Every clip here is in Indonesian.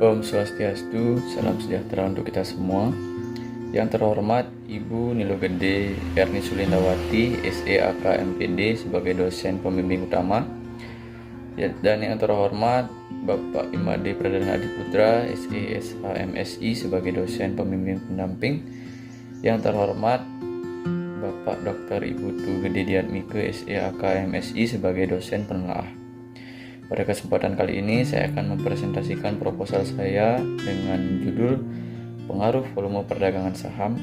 Om Swastiastu, salam sejahtera untuk kita semua. Yang terhormat Ibu Nilo Gede Erni Sulindawati, SE AK MPD sebagai dosen pembimbing utama. Dan yang terhormat Bapak Imade Pradana Adiputra, SE SHMSI sebagai dosen pembimbing pendamping. Yang terhormat Bapak Dr. Ibu Tu Gede Diatmike, SE AK MSI sebagai dosen penelaah. Pada kesempatan kali ini saya akan mempresentasikan proposal saya dengan judul Pengaruh Volume Perdagangan Saham,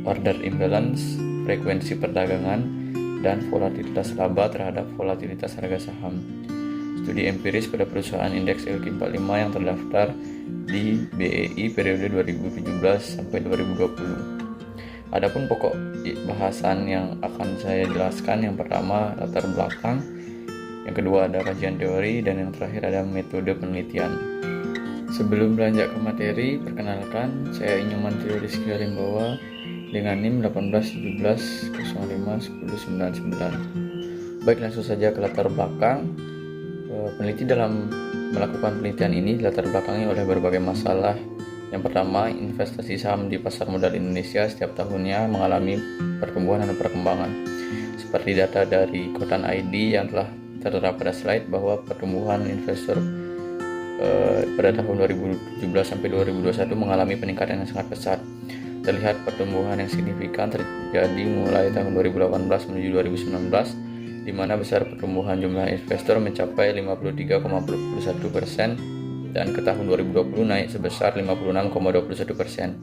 Order Imbalance, Frekuensi Perdagangan, dan Volatilitas Laba terhadap volatilitas harga saham. Studi empiris pada perusahaan indeks LQ45 yang terdaftar di BEI periode 2017 sampai 2020. Adapun pokok bahasan yang akan saya jelaskan, yang pertama latar belakang, yang kedua ada kajian teori, dan yang terakhir ada metode penelitian. Sebelum beranjak ke materi, perkenalkan saya Inyoman Trio Rizky Rimbawa dengan NIM 1817051099. Baik, langsung saja ke latar belakang. Peneliti dalam melakukan penelitian ini latar belakangnya oleh berbagai masalah. Yang pertama, investasi saham di pasar modal Indonesia setiap tahunnya mengalami pertumbuhan dan perkembangan. Seperti data dari Kotan ID yang telah tertera pada slide, bahwa pertumbuhan investor pada tahun 2017 sampai 2021 mengalami peningkatan yang sangat pesat. Terlihat pertumbuhan yang signifikan terjadi mulai tahun 2018 menuju 2019, di mana besar pertumbuhan jumlah investor mencapai 53,41%, dan ke tahun 2020 naik sebesar 56,21%.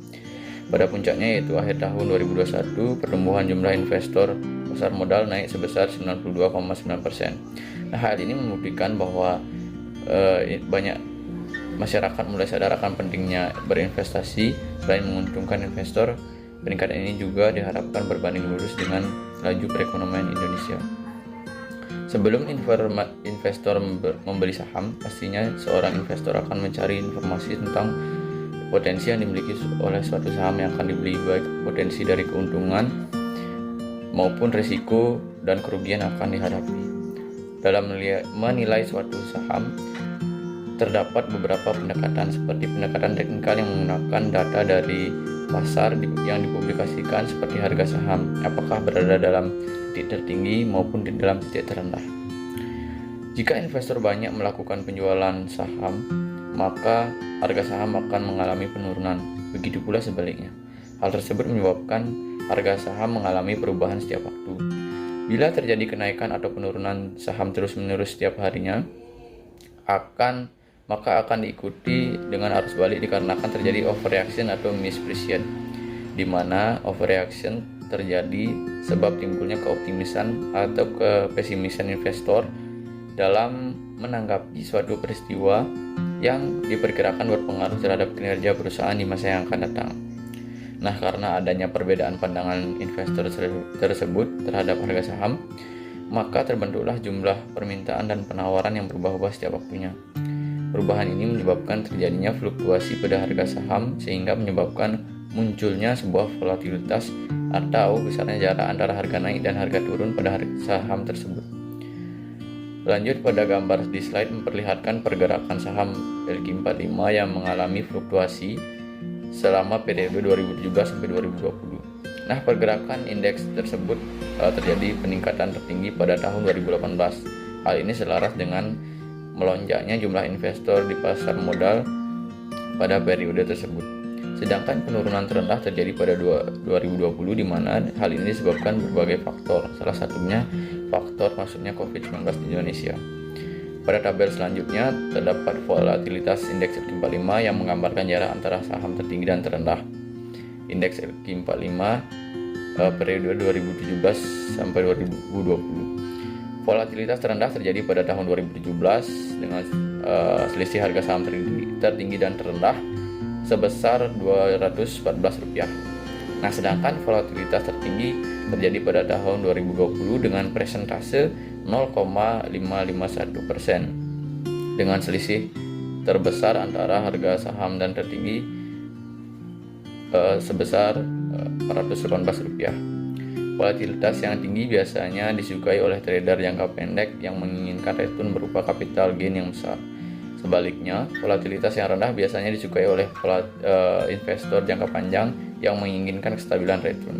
Pada puncaknya, yaitu akhir tahun 2021, pertumbuhan jumlah investor pasar modal naik sebesar 92,9%. Nah, hal ini membuktikan bahwa banyak masyarakat mulai sadar akan pentingnya berinvestasi. Selain menguntungkan investor, peningkatan ini juga diharapkan berbanding lurus dengan laju perekonomian Indonesia. Sebelum investor membeli saham, pastinya seorang investor akan mencari informasi tentang potensi yang dimiliki oleh suatu saham yang akan dibeli, baik potensi dari keuntungan maupun risiko dan kerugian yang akan dihadapi. Dalam menilai suatu saham, terdapat beberapa pendekatan, seperti pendekatan teknikal yang menggunakan data dari pasar yang dipublikasikan, seperti harga saham, apakah berada dalam titik tertinggi maupun di dalam titik terendah. Jika investor banyak melakukan penjualan saham, maka harga saham akan mengalami penurunan. Begitu pula sebaliknya. Hal tersebut menyebabkan harga saham mengalami perubahan setiap waktu. Bila terjadi kenaikan atau penurunan saham terus-menerus setiap harinya, maka akan diikuti dengan arus balik dikarenakan terjadi overreaction atau mispricing, di mana overreaction terjadi sebab timbulnya keoptimisan atau kepesimisan investor dalam menanggapi suatu peristiwa yang diperkirakan berpengaruh terhadap kinerja perusahaan di masa yang akan datang. Nah, karena adanya perbedaan pandangan investor tersebut terhadap harga saham, maka terbentuklah jumlah permintaan dan penawaran yang berubah-ubah setiap waktunya. Perubahan ini menyebabkan terjadinya fluktuasi pada harga saham, sehingga menyebabkan munculnya sebuah volatilitas atau besarnya jarak antara harga naik dan harga turun pada harga saham tersebut. Lanjut pada gambar di slide memperlihatkan pergerakan saham LQ45 yang mengalami fluktuasi selama periode 2017 sampai 2020. Nah, pergerakan indeks tersebut terjadi peningkatan tertinggi pada tahun 2018. Hal ini selaras dengan melonjaknya jumlah investor di pasar modal pada periode tersebut. Sedangkan penurunan terendah terjadi pada 2020, di mana hal ini disebabkan berbagai faktor. Salah satunya faktor masuknya COVID-19 di Indonesia. Pada tabel selanjutnya terdapat volatilitas indeks LQ45 yang menggambarkan jarak antara saham tertinggi dan terendah. Indeks LQ45 periode 2017 sampai 2020. Volatilitas terendah terjadi pada tahun 2017 dengan selisih harga saham tertinggi dan terendah sebesar Rp214. Nah, sedangkan volatilitas tertinggi terjadi pada tahun 2020 dengan persentase 0,551% dengan selisih terbesar antara harga saham dan tertinggi sebesar Rp418. Volatilitas yang tinggi biasanya disukai oleh trader jangka pendek yang menginginkan return berupa capital gain yang besar. Sebaliknya, volatilitas yang rendah biasanya disukai oleh investor jangka panjang yang menginginkan kestabilan return.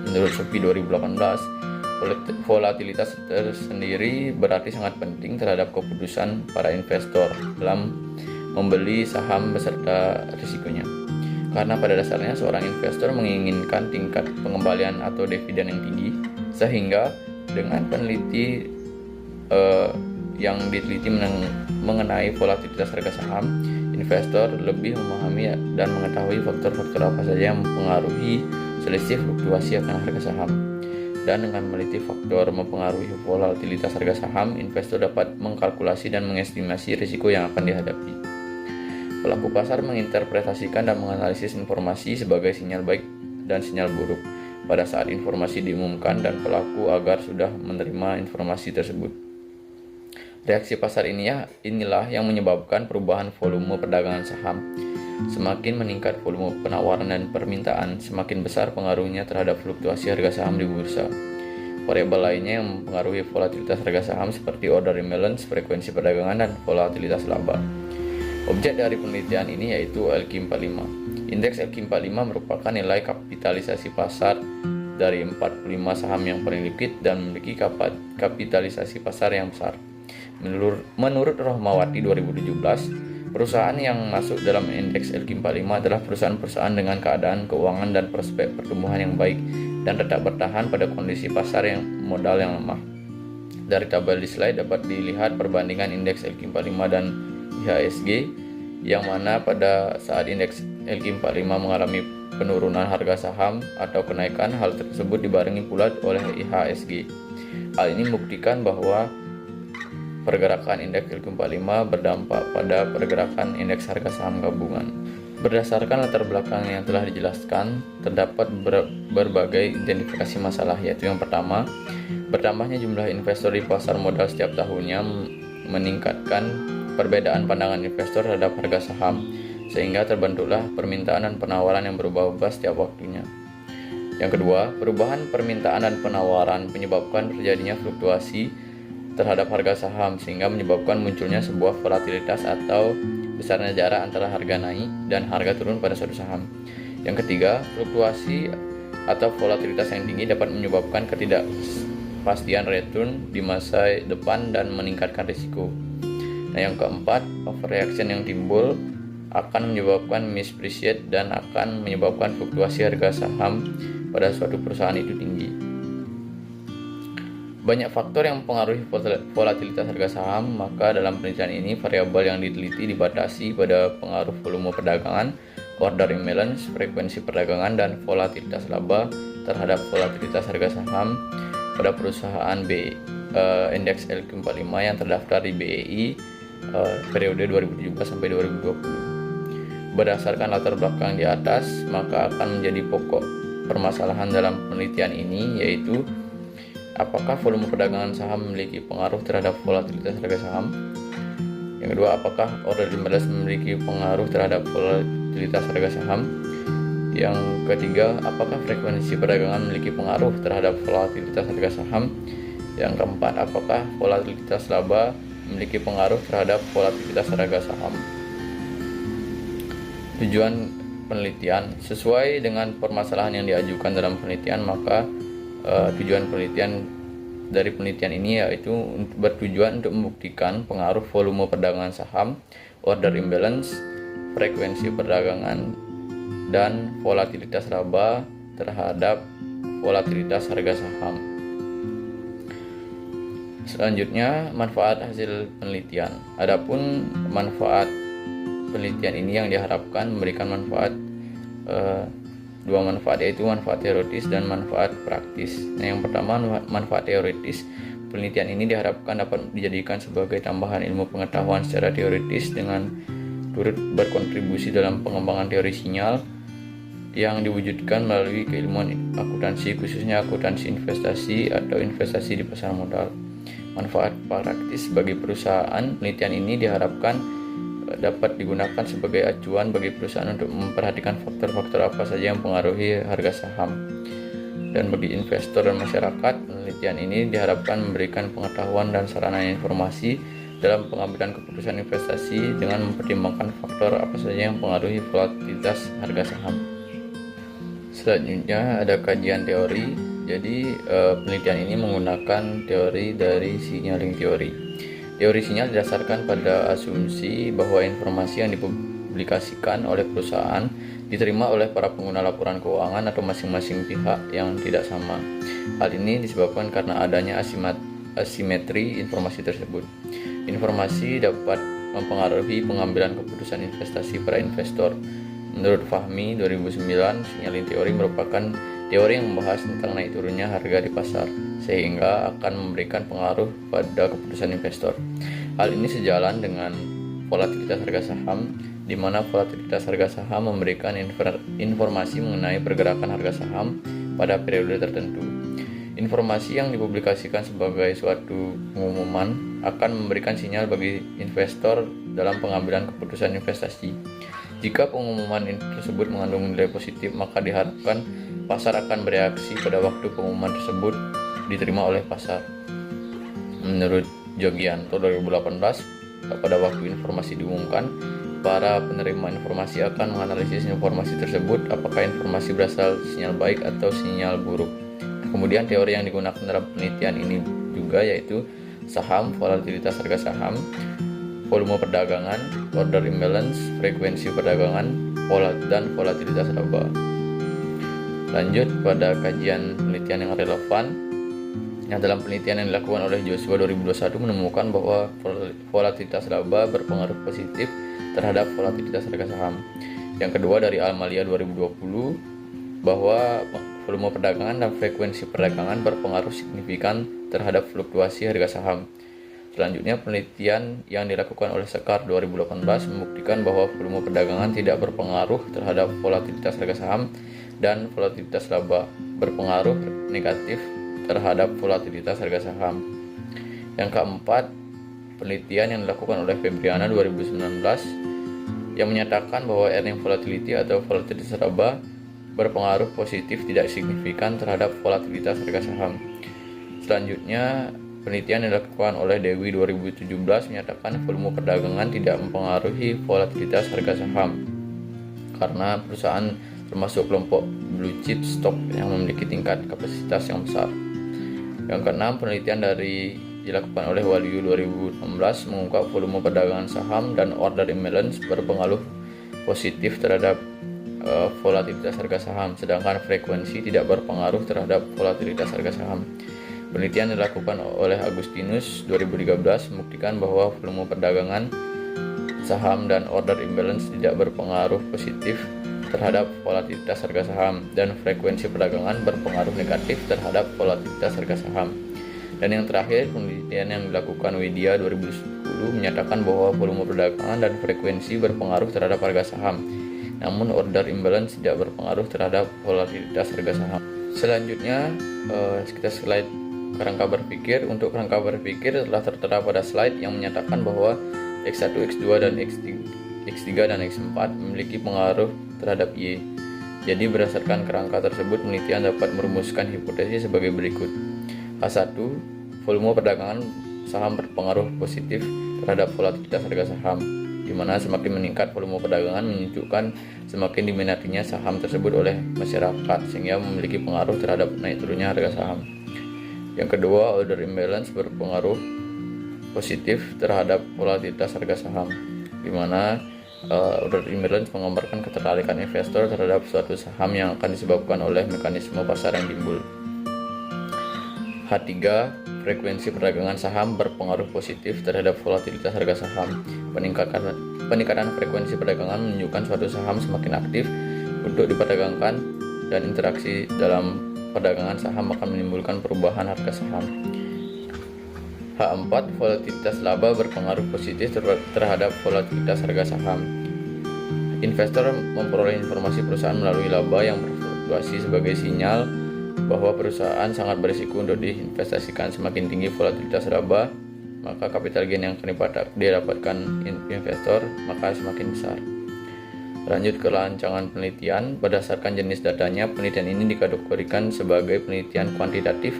Menurut Shopee 2018, volatilitas tersendiri berarti sangat penting terhadap keputusan para investor dalam membeli saham beserta risikonya. Karena pada dasarnya seorang investor menginginkan tingkat pengembalian atau dividen yang tinggi, sehingga dengan peneliti yang diteliti mengenai volatilitas harga saham, investor lebih memahami dan mengetahui faktor-faktor apa saja yang mempengaruhi selisih fluktuasi akan harga saham. Dan dengan meneliti faktor mempengaruhi volatilitas harga saham, investor dapat mengkalkulasi dan mengestimasi risiko yang akan dihadapi. Pelaku pasar menginterpretasikan dan menganalisis informasi sebagai sinyal baik dan sinyal buruk pada saat informasi diumumkan, dan pelaku agar sudah menerima informasi tersebut. Reaksi pasar inilah yang menyebabkan perubahan volume perdagangan saham. Semakin meningkat volume penawaran dan permintaan, semakin besar pengaruhnya terhadap fluktuasi harga saham di bursa. Variabel lainnya yang mempengaruhi volatilitas harga saham seperti order imbalance, frekuensi perdagangan, dan volatilitas laba. Objek dari penelitian ini yaitu LQ45. Indeks LQ45 merupakan nilai kapitalisasi pasar dari 45 saham yang paling liquid dan memiliki kapitalisasi pasar yang besar. Menurut Rohmawati 2017, perusahaan yang masuk dalam indeks LQ45 adalah perusahaan-perusahaan dengan keadaan keuangan dan prospek pertumbuhan yang baik dan tetap bertahan pada kondisi pasar yang modal yang lemah. Dari tabel di slide dapat dilihat perbandingan indeks LQ45 dan IHSG, yang mana pada saat indeks LQ45 mengalami penurunan harga saham atau kenaikan, hal tersebut dibarengi pula oleh IHSG. Hal ini membuktikan bahwa pergerakan indeks LQ45 berdampak pada pergerakan indeks harga saham gabungan. Berdasarkan latar belakang yang telah dijelaskan, terdapat berbagai identifikasi masalah, yaitu yang pertama, bertambahnya jumlah investor di pasar modal setiap tahunnya meningkatkan perbedaan pandangan investor terhadap harga saham, sehingga terbentuklah permintaan dan penawaran yang berubah-ubah setiap waktunya. Yang kedua, perubahan permintaan dan penawaran menyebabkan terjadinya fluktuasi terhadap harga saham, sehingga menyebabkan munculnya sebuah volatilitas atau besarnya jarak antara harga naik dan harga turun pada suatu saham. Yang ketiga, fluktuasi atau volatilitas yang tinggi dapat menyebabkan ketidakpastian return di masa depan dan meningkatkan risiko. Nah, yang keempat, overreaction yang timbul akan menyebabkan mispriced dan akan menyebabkan fluktuasi harga saham pada suatu perusahaan itu tinggi. Banyak faktor yang mempengaruhi volatilitas harga saham, maka dalam penelitian ini variabel yang diteliti dibatasi pada pengaruh volume perdagangan, order imbalance, frekuensi perdagangan, dan volatilitas laba terhadap volatilitas harga saham pada perusahaan indeks LQ45 yang terdaftar di BEI periode 2017 sampai 2020. Berdasarkan latar belakang di atas, maka akan menjadi pokok permasalahan dalam penelitian ini, yaitu apakah volume perdagangan saham memiliki pengaruh terhadap volatilitas harga saham? Yang kedua, apakah order imbalance memiliki pengaruh terhadap volatilitas harga saham? Yang ketiga, apakah frekuensi perdagangan memiliki pengaruh terhadap volatilitas harga saham? Yang keempat, apakah volatilitas laba memiliki pengaruh terhadap volatilitas harga saham? Tujuan penelitian sesuai dengan permasalahan yang diajukan dalam penelitian, maka tujuan dari penelitian ini yaitu bertujuan untuk membuktikan pengaruh volume perdagangan saham, order imbalance, frekuensi perdagangan, dan volatilitas laba terhadap volatilitas harga saham. Selanjutnya, manfaat hasil penelitian. Adapun manfaat penelitian ini yang diharapkan memberikan manfaat dua manfaat, yaitu manfaat teoritis dan manfaat praktis. Nah, yang pertama, manfaat teoritis. Penelitian ini diharapkan dapat dijadikan sebagai tambahan ilmu pengetahuan secara teoritis dengan turut berkontribusi dalam pengembangan teori sinyal yang diwujudkan melalui keilmuan akuntansi, khususnya akuntansi investasi atau investasi di pasar modal. Manfaat praktis bagi perusahaan, penelitian ini diharapkan dapat digunakan sebagai acuan bagi perusahaan untuk memperhatikan faktor-faktor apa saja yang mempengaruhi harga saham. Dan bagi investor dan masyarakat, penelitian ini diharapkan memberikan pengetahuan dan sarana informasi dalam pengambilan keputusan investasi dengan mempertimbangkan faktor apa saja yang mempengaruhi volatilitas harga saham. Selanjutnya ada kajian teori. Jadi penelitian ini menggunakan teori dari signaling theory. Teori sinyal didasarkan pada asumsi bahwa informasi yang dipublikasikan oleh perusahaan diterima oleh para pengguna laporan keuangan atau masing-masing pihak yang tidak sama. Hal ini disebabkan karena adanya asimetri informasi tersebut. Informasi dapat mempengaruhi pengambilan keputusan investasi para investor. Menurut Fahmi 2009, signaling teori merupakan teori yang membahas tentang naik turunnya harga di pasar, sehingga akan memberikan pengaruh pada keputusan investor. Hal ini sejalan dengan volatilitas harga saham, di mana volatilitas harga saham memberikan informasi mengenai pergerakan harga saham pada periode tertentu. Informasi yang dipublikasikan sebagai suatu pengumuman akan memberikan sinyal bagi investor dalam pengambilan keputusan investasi. Jika pengumuman tersebut mengandung nilai positif, maka diharapkan pasar akan bereaksi pada waktu pengumuman tersebut diterima oleh pasar. Menurut Jogianto 2018, pada waktu informasi diumumkan, para penerima informasi akan menganalisis informasi tersebut, apakah informasi berasal sinyal baik atau sinyal buruk. Kemudian teori yang digunakan dalam penelitian ini juga yaitu saham, volatilitas harga saham, volume perdagangan, order imbalance, frekuensi perdagangan, dan volatilitas laba. Lanjut pada kajian penelitian yang relevan. Yang dalam penelitian yang dilakukan oleh Joshua 2021 menemukan bahwa volatilitas laba berpengaruh positif terhadap volatilitas harga saham. Yang kedua dari Almalia 2020 bahwa volume perdagangan dan frekuensi perdagangan berpengaruh signifikan terhadap fluktuasi harga saham. Selanjutnya, penelitian yang dilakukan oleh Sekar 2018 membuktikan bahwa volume perdagangan tidak berpengaruh terhadap volatilitas harga saham dan volatilitas laba berpengaruh negatif terhadap volatilitas harga saham. Yang keempat, penelitian yang dilakukan oleh Febriana 2019 yang menyatakan bahwa earning volatility atau volatilitas laba berpengaruh positif tidak signifikan terhadap volatilitas harga saham. Selanjutnya, penelitian yang dilakukan oleh Dewi 2017 menyatakan volume perdagangan tidak mempengaruhi volatilitas harga saham karena perusahaan termasuk kelompok blue chip stock yang memiliki tingkat kapasitas yang besar. Yang keenam, penelitian dilakukan oleh Waliu 2016 mengungkap volume perdagangan saham dan order imbalance berpengaruh positif terhadap volatilitas harga saham, sedangkan frekuensi tidak berpengaruh terhadap volatilitas harga saham. Penelitian dilakukan oleh Agustinus 2013 membuktikan bahwa volume perdagangan saham dan order imbalance tidak berpengaruh positif terhadap volatilitas harga saham dan frekuensi perdagangan berpengaruh negatif terhadap volatilitas harga saham. Dan yang terakhir, penelitian yang dilakukan Widya 2010 menyatakan bahwa volume perdagangan dan frekuensi berpengaruh terhadap harga saham, namun order imbalance tidak berpengaruh terhadap volatilitas harga saham. Selanjutnya, kita slide kerangka berpikir. Untuk kerangka berpikir telah tertera pada slide yang menyatakan bahwa X1, X2, dan X3 dan X4 memiliki pengaruh terhadap Y. Jadi berdasarkan kerangka tersebut, penelitian dapat merumuskan hipotesis sebagai berikut. H1, volume perdagangan saham berpengaruh positif terhadap volatilitas harga saham, di mana semakin meningkat volume perdagangan menunjukkan semakin diminatinya saham tersebut oleh masyarakat, sehingga memiliki pengaruh terhadap naik turunnya harga saham. Yang kedua, order imbalance berpengaruh positif terhadap volatilitas harga saham, di mana order imbalance menggambarkan ketertarikan investor terhadap suatu saham yang akan disebabkan oleh mekanisme pasar yang timbul. H3, frekuensi perdagangan saham berpengaruh positif terhadap volatilitas harga saham. Peningkatan frekuensi perdagangan menunjukkan suatu saham semakin aktif untuk diperdagangkan dan interaksi dalam perdagangan saham akan menimbulkan perubahan harga saham. H4, volatilitas laba berpengaruh positif terhadap volatilitas harga saham. Investor memperoleh informasi perusahaan melalui laba yang berfluktuasi sebagai sinyal bahwa perusahaan sangat berisiko untuk diinvestasikan. Semakin tinggi volatilitas laba, maka capital gain yang akan didapatkan investor maka semakin besar. Lanjut ke rancangan penelitian. Berdasarkan jenis datanya, penelitian ini dikategorikan sebagai penelitian kuantitatif.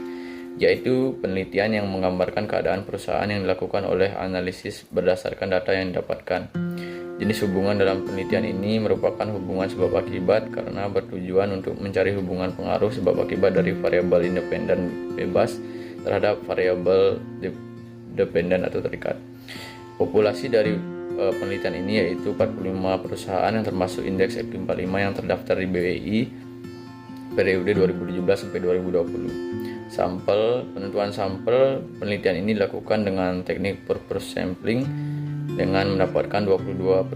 yaitu penelitian yang menggambarkan keadaan perusahaan yang dilakukan oleh analisis berdasarkan data yang didapatkan. Jenis hubungan dalam penelitian ini merupakan hubungan sebab akibat karena bertujuan untuk mencari hubungan pengaruh sebab akibat dari variabel independen bebas terhadap variabel dependen atau terikat. Populasi dari penelitian ini yaitu 45 perusahaan yang termasuk indeks FP45 yang terdaftar di BEI periode 2017 sampai 2020. Penentuan sampel penelitian ini dilakukan dengan teknik purpose sampling dengan mendapatkan 22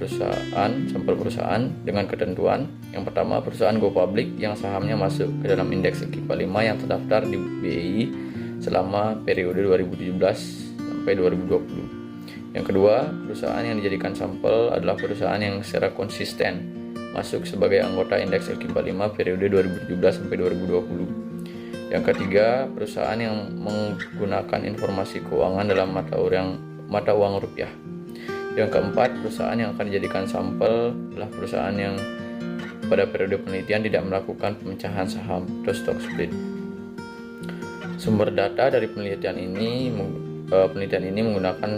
sampel perusahaan dengan ketentuan. Yang pertama, perusahaan go public yang sahamnya masuk ke dalam indeks FP45 yang terdaftar di BEI selama periode 2017 sampai 2020. Yang kedua, perusahaan yang dijadikan sampel adalah perusahaan yang secara konsisten masuk sebagai anggota indeks FP45 periode 2017 sampai 2020. Yang ketiga, perusahaan yang menggunakan informasi keuangan dalam mata uang rupiah. Yang keempat, perusahaan yang akan dijadikan sampel adalah perusahaan yang pada periode penelitian tidak melakukan pemecahan saham atau stock split. Sumber data dari penelitian ini menggunakan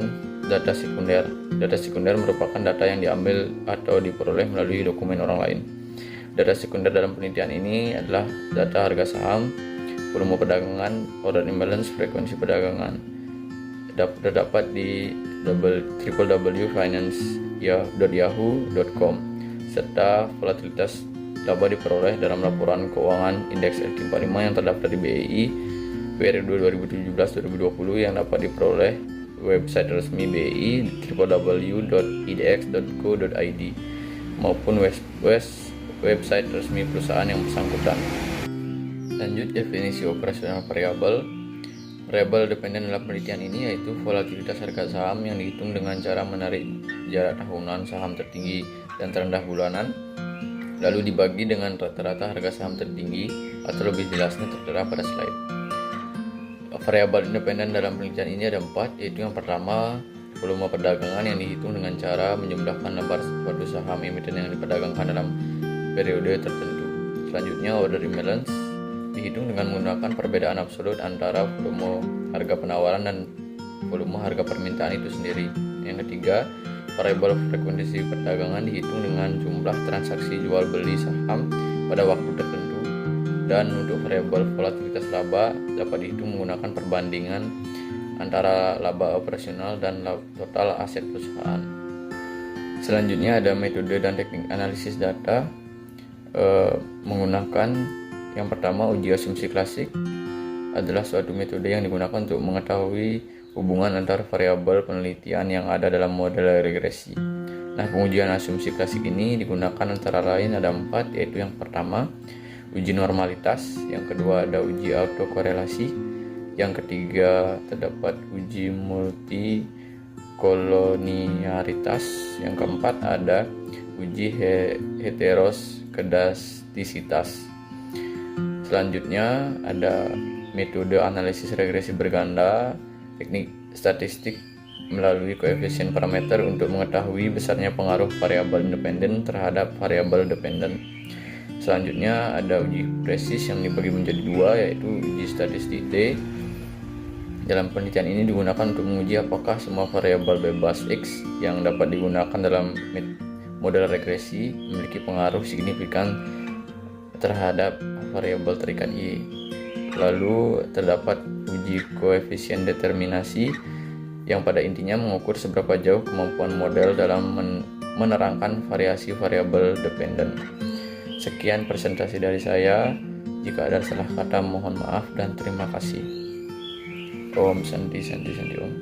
data sekunder. Data sekunder merupakan data yang diambil atau diperoleh melalui dokumen orang lain. Data sekunder dalam penelitian ini adalah data harga saham, volume perdagangan, order imbalance, frekuensi perdagangan. Terdapat di www.finance.yahoo.com serta volatilitas laba diperoleh dalam laporan keuangan indeks FP45 yang terdaftar di BEI periode 2017-2020 yang dapat diperoleh website resmi BEI www.idx.co.id maupun website resmi perusahaan yang bersangkutan. Lanjut, definisi operasional variabel. Variabel dependen dalam penelitian ini yaitu volatilitas harga saham yang dihitung dengan cara menarik jarak tahunan saham tertinggi dan terendah bulanan, lalu dibagi dengan rata-rata harga saham tertinggi, atau lebih jelasnya tertera pada slide. Variabel independen dalam penelitian ini ada 4, yaitu yang pertama, volume perdagangan yang dihitung dengan cara menjumlahkan lembar suatu saham emiten yang diperdagangkan dalam periode tertentu. Selanjutnya, order imbalance dihitung dengan menggunakan perbedaan absolut antara volume harga penawaran dan volume harga permintaan itu sendiri. Yang ketiga, variabel frekuensi perdagangan dihitung dengan jumlah transaksi jual beli saham pada waktu tertentu. Dan untuk variabel volatilitas laba dapat dihitung menggunakan perbandingan antara laba operasional dan total aset perusahaan. Selanjutnya ada metode dan teknik analisis data menggunakan yang pertama, uji asumsi klasik adalah suatu metode yang digunakan untuk mengetahui hubungan antar variabel penelitian yang ada dalam model regresi. Nah, pengujian asumsi klasik ini digunakan antara lain ada 4, yaitu yang pertama, uji normalitas, yang kedua ada uji autokorelasi, yang ketiga terdapat uji multikoloniaritas, yang keempat ada uji heteroskedastisitas. Selanjutnya ada metode analisis regresi berganda, teknik statistik melalui koefisien parameter untuk mengetahui besarnya pengaruh variabel independen terhadap variabel dependen. Selanjutnya ada uji presis yang dibagi menjadi 2, yaitu uji statistik T. Dalam penelitian ini digunakan untuk menguji apakah semua variabel bebas X yang dapat digunakan dalam model regresi memiliki pengaruh signifikan terhadap variabel terikat Y. Lalu terdapat uji koefisien determinasi yang pada intinya mengukur seberapa jauh kemampuan model dalam menerangkan variasi variabel dependen. Sekian presentasi dari saya. Jika ada salah kata mohon maaf dan terima kasih. Om Santi Santi Santi Om.